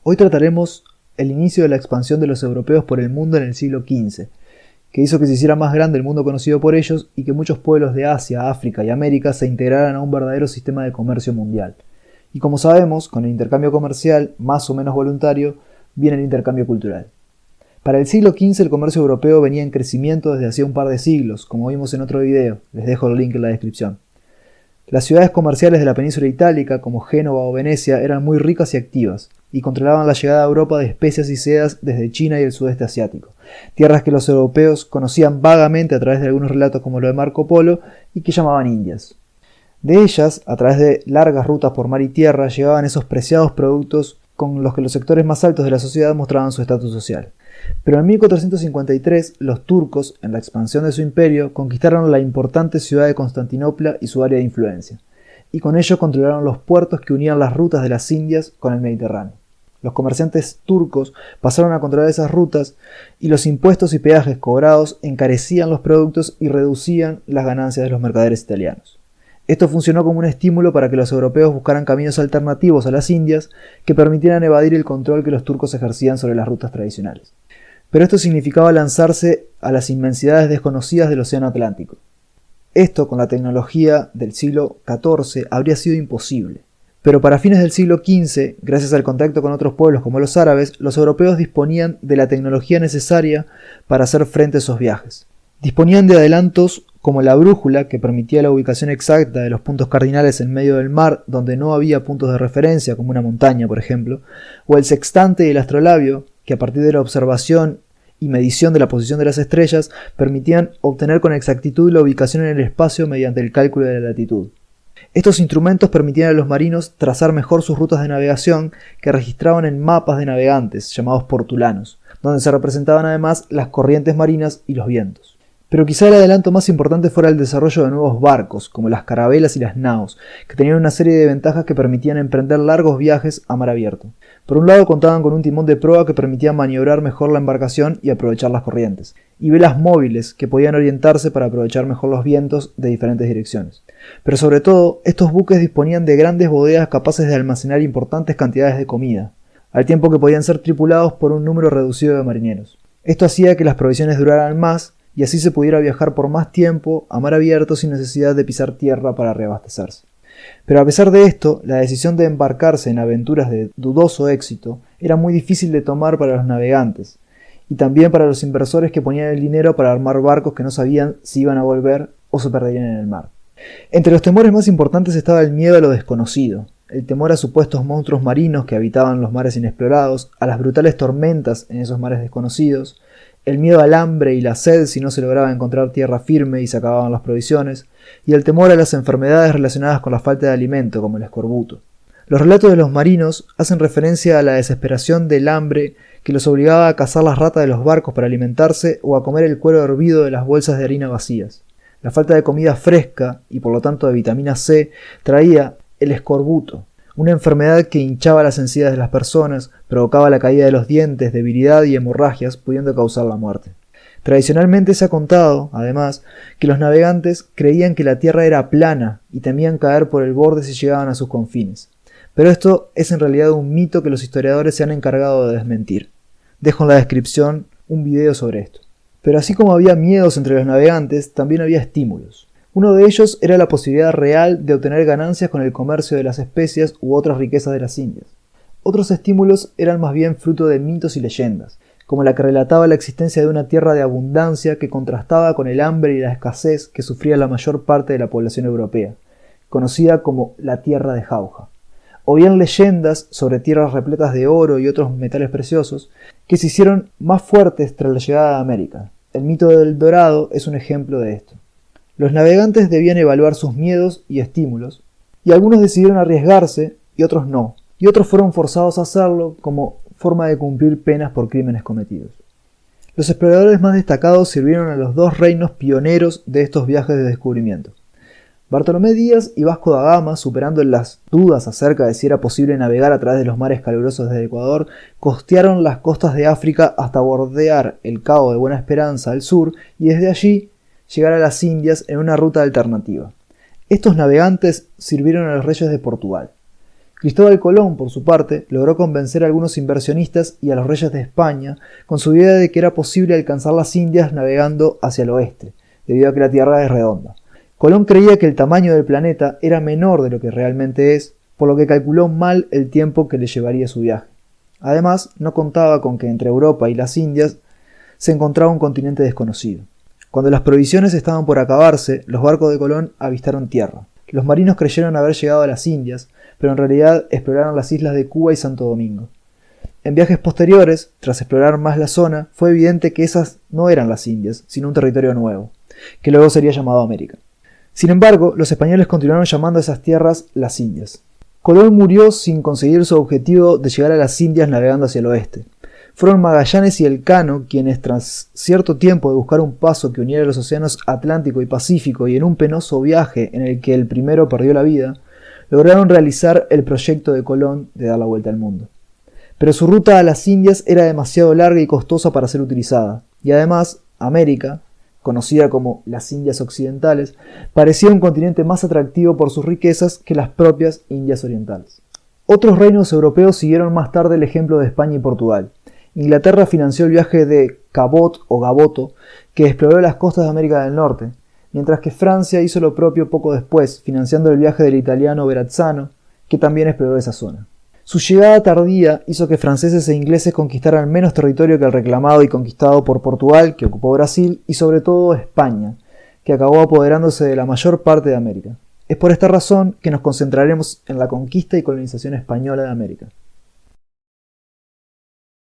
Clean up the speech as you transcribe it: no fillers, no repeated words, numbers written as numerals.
Hoy trataremos el inicio de la expansión de los europeos por el mundo en el siglo XV, que hizo que se hiciera más grande el mundo conocido por ellos y que muchos pueblos de Asia, África y América se integraran a un verdadero sistema de comercio mundial. Y como sabemos, con el intercambio comercial, más o menos voluntario, viene el intercambio cultural. Para el siglo XV el comercio europeo venía en crecimiento desde hacía un par de siglos, como vimos en otro video, les dejo el link en la descripción. Las ciudades comerciales de la península itálica, como Génova o Venecia, eran muy ricas y activas, y controlaban la llegada a Europa de especias y sedas desde China y el sudeste asiático, tierras que los europeos conocían vagamente a través de algunos relatos como lo de Marco Polo y que llamaban Indias. De ellas, a través de largas rutas por mar y tierra, llegaban esos preciados productos con los que los sectores más altos de la sociedad mostraban su estatus social. Pero en 1453 los turcos, en la expansión de su imperio, conquistaron la importante ciudad de Constantinopla y su área de influencia, y con ello controlaron los puertos que unían las rutas de las Indias con el Mediterráneo. Los comerciantes turcos pasaron a controlar esas rutas y los impuestos y peajes cobrados encarecían los productos y reducían las ganancias de los mercaderes italianos. Esto funcionó como un estímulo para que los europeos buscaran caminos alternativos a las Indias que permitieran evadir el control que los turcos ejercían sobre las rutas tradicionales. Pero esto significaba lanzarse a las inmensidades desconocidas del océano Atlántico. Esto, con la tecnología del siglo XIV, habría sido imposible. Pero para fines del siglo XV, gracias al contacto con otros pueblos como los árabes, los europeos disponían de la tecnología necesaria para hacer frente a esos viajes. Disponían de adelantos como la brújula, que permitía la ubicación exacta de los puntos cardinales en medio del mar donde no había puntos de referencia, como una montaña, por ejemplo, o el sextante y el astrolabio, que a partir de la observación y medición de la posición de las estrellas permitían obtener con exactitud la ubicación en el espacio mediante el cálculo de la latitud. Estos instrumentos permitían a los marinos trazar mejor sus rutas de navegación, que registraban en mapas de navegantes, llamados portulanos, donde se representaban además las corrientes marinas y los vientos. Pero quizá el adelanto más importante fuera el desarrollo de nuevos barcos, como las carabelas y las naos, que tenían una serie de ventajas que permitían emprender largos viajes a mar abierto. Por un lado contaban con un timón de proa que permitía maniobrar mejor la embarcación y aprovechar las corrientes, y velas móviles que podían orientarse para aprovechar mejor los vientos de diferentes direcciones. Pero sobre todo, estos buques disponían de grandes bodegas capaces de almacenar importantes cantidades de comida, al tiempo que podían ser tripulados por un número reducido de marineros. Esto hacía que las provisiones duraran más y así se pudiera viajar por más tiempo a mar abierto sin necesidad de pisar tierra para reabastecerse. Pero a pesar de esto, la decisión de embarcarse en aventuras de dudoso éxito era muy difícil de tomar para los navegantes, y también para los inversores que ponían el dinero para armar barcos que no sabían si iban a volver o se perderían en el mar. Entre los temores más importantes estaba el miedo a lo desconocido, el temor a supuestos monstruos marinos que habitaban los mares inexplorados, a las brutales tormentas en esos mares desconocidos, el miedo al hambre y la sed si no se lograba encontrar tierra firme y se acababan las provisiones, y el temor a las enfermedades relacionadas con la falta de alimento, como el escorbuto. Los relatos de los marinos hacen referencia a la desesperación del hambre que los obligaba a cazar las ratas de los barcos para alimentarse o a comer el cuero hervido de las bolsas de harina vacías. La falta de comida fresca, y por lo tanto de vitamina C, traía el escorbuto, una enfermedad que hinchaba las encías de las personas, provocaba la caída de los dientes, debilidad y hemorragias, pudiendo causar la muerte. Tradicionalmente se ha contado, además, que los navegantes creían que la tierra era plana y temían caer por el borde si llegaban a sus confines. Pero esto es en realidad un mito que los historiadores se han encargado de desmentir. Dejo en la descripción un video sobre esto. Pero así como había miedos entre los navegantes, también había estímulos. Uno de ellos era la posibilidad real de obtener ganancias con el comercio de las especias u otras riquezas de las Indias. Otros estímulos eran más bien fruto de mitos y leyendas, como la que relataba la existencia de una tierra de abundancia que contrastaba con el hambre y la escasez que sufría la mayor parte de la población europea, conocida como la Tierra de Jauja, o bien leyendas sobre tierras repletas de oro y otros metales preciosos que se hicieron más fuertes tras la llegada de América. El mito del Dorado es un ejemplo de esto. Los navegantes debían evaluar sus miedos y estímulos, y algunos decidieron arriesgarse y otros no, y otros fueron forzados a hacerlo como forma de cumplir penas por crímenes cometidos. Los exploradores más destacados sirvieron a los dos reinos pioneros de estos viajes de descubrimiento. Bartolomé Díaz y Vasco da Gama, superando las dudas acerca de si era posible navegar a través de los mares calurosos del Ecuador, costearon las costas de África hasta bordear el Cabo de Buena Esperanza al sur y desde allí llegar a las Indias en una ruta alternativa. Estos navegantes sirvieron a los reyes de Portugal. Cristóbal Colón, por su parte, logró convencer a algunos inversionistas y a los reyes de España con su idea de que era posible alcanzar las Indias navegando hacia el oeste, debido a que la Tierra es redonda. Colón creía que el tamaño del planeta era menor de lo que realmente es, por lo que calculó mal el tiempo que le llevaría su viaje. Además, no contaba con que entre Europa y las Indias se encontraba un continente desconocido. Cuando las provisiones estaban por acabarse, los barcos de Colón avistaron tierra. Los marinos creyeron haber llegado a las Indias, pero en realidad exploraron las islas de Cuba y Santo Domingo. En viajes posteriores, tras explorar más la zona, fue evidente que esas no eran las Indias, sino un territorio nuevo, que luego sería llamado América. Sin embargo, los españoles continuaron llamando a esas tierras las Indias. Colón murió sin conseguir su objetivo de llegar a las Indias navegando hacia el oeste. Fueron Magallanes y Elcano quienes, tras cierto tiempo de buscar un paso que uniera los océanos Atlántico y Pacífico y en un penoso viaje en el que el primero perdió la vida, lograron realizar el proyecto de Colón de dar la vuelta al mundo. Pero su ruta a las Indias era demasiado larga y costosa para ser utilizada, y además, América, conocida como las Indias Occidentales, parecía un continente más atractivo por sus riquezas que las propias Indias Orientales. Otros reinos europeos siguieron más tarde el ejemplo de España y Portugal. Inglaterra financió el viaje de Cabot o Gaboto, que exploró las costas de América del Norte, mientras que Francia hizo lo propio poco después, financiando el viaje del italiano Verrazzano, que también exploró esa zona. Su llegada tardía hizo que franceses e ingleses conquistaran menos territorio que el reclamado y conquistado por Portugal, que ocupó Brasil, y sobre todo España, que acabó apoderándose de la mayor parte de América. Es por esta razón que nos concentraremos en la conquista y colonización española de América.